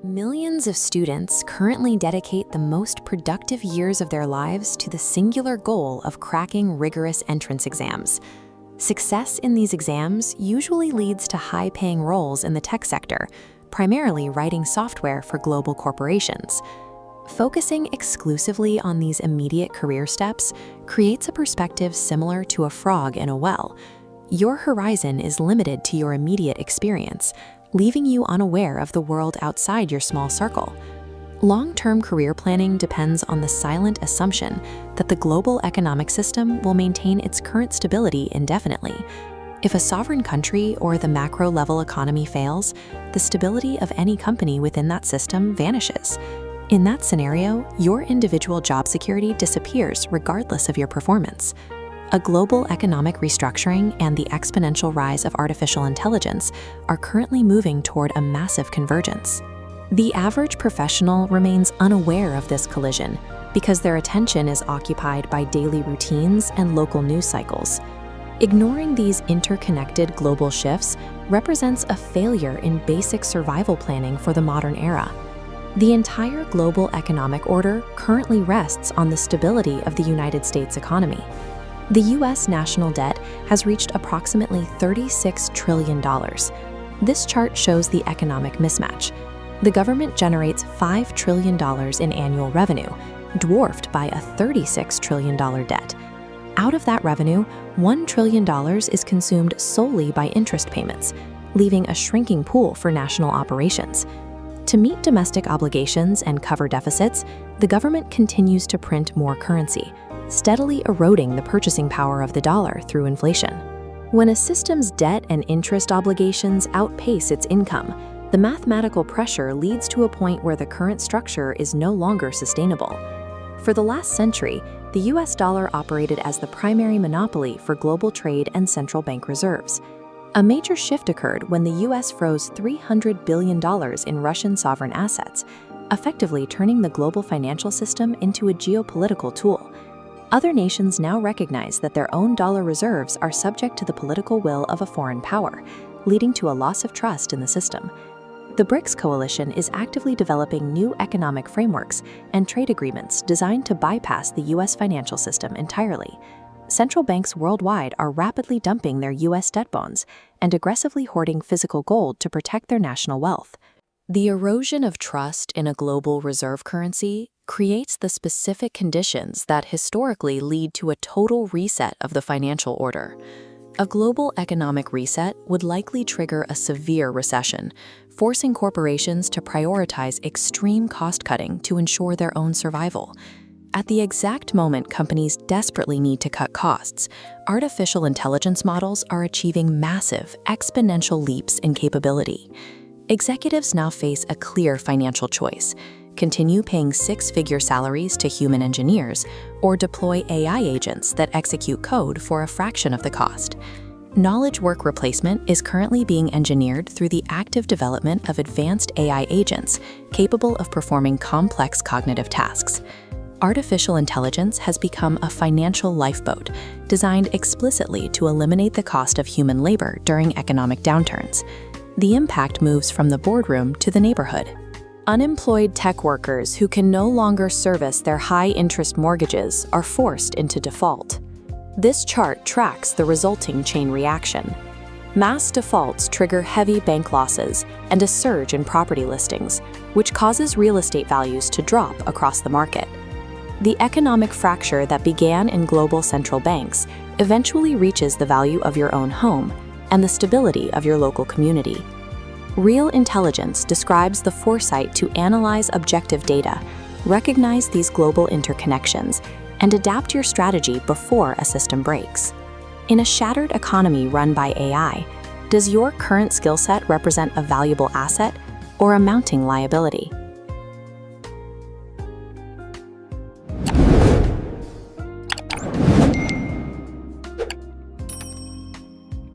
Millions of students currently dedicate the most productive years of their lives to the singular goal of cracking rigorous entrance exams. Success in these exams usually leads to high-paying roles in the tech sector, primarily writing software for global corporations. Focusing exclusively on these immediate career steps creates a perspective similar to a frog in a well. Your horizon is limited to your immediate experience, leaving you unaware of the world outside your small circle. Long-term career planning depends on the silent assumption that the global economic system will maintain its current stability indefinitely. If a sovereign country or the macro-level economy fails, the stability of any company within that system vanishes. In that scenario, your individual job security disappears regardless of your performance. A global economic restructuring and the exponential rise of artificial intelligence are currently moving toward a massive convergence. The average professional remains unaware of this collision because their attention is occupied by daily routines and local news cycles. Ignoring these interconnected global shifts represents a failure in basic survival planning for the modern era. The entire global economic order currently rests on the stability of the United States economy. The U.S. national debt has reached approximately $36 trillion. This chart shows the economic mismatch. The government generates $5 trillion in annual revenue, dwarfed by a $36 trillion debt. Out of that revenue, $1 trillion is consumed solely by interest payments, leaving a shrinking pool for national operations. To meet domestic obligations and cover deficits, the government continues to print more currency, steadily eroding the purchasing power of the dollar through inflation. When a system's debt and interest obligations outpace its income, the mathematical pressure leads to a point where the current structure is no longer sustainable. For the last century, the US dollar operated as the primary monopoly for global trade and central bank reserves. A major shift occurred when the US froze $300 billion in Russian sovereign assets, effectively turning the global financial system into a geopolitical tool. Other nations now recognize that their own dollar reserves are subject to the political will of a foreign power, leading to a loss of trust in the system. The BRICS coalition is actively developing new economic frameworks and trade agreements designed to bypass the US financial system entirely. Central banks worldwide are rapidly dumping their US debt bonds and aggressively hoarding physical gold to protect their national wealth. The erosion of trust in a global reserve currency creates the specific conditions that historically lead to a total reset of the financial order. A global economic reset would likely trigger a severe recession, forcing corporations to prioritize extreme cost-cutting to ensure their own survival. At the exact moment companies desperately need to cut costs, artificial intelligence models are achieving massive, exponential leaps in capability. Executives now face a clear financial choice: continue paying six-figure salaries to human engineers, or deploy AI agents that execute code for a fraction of the cost. Knowledge work replacement is currently being engineered through the active development of advanced AI agents capable of performing complex cognitive tasks. Artificial intelligence has become a financial lifeboat designed explicitly to eliminate the cost of human labor during economic downturns. The impact moves from the boardroom to the neighborhood. Unemployed tech workers who can no longer service their high-interest mortgages are forced into default. This chart tracks the resulting chain reaction. Mass defaults trigger heavy bank losses and a surge in property listings, which causes real estate values to drop across the market. The economic fracture that began in global central banks eventually reaches the value of your own home and the stability of your local community. Real intelligence describes the foresight to analyze objective data, recognize these global interconnections, and adapt your strategy before a system breaks. In a shattered economy run by AI, does your current skill set represent a valuable asset or a mounting liability?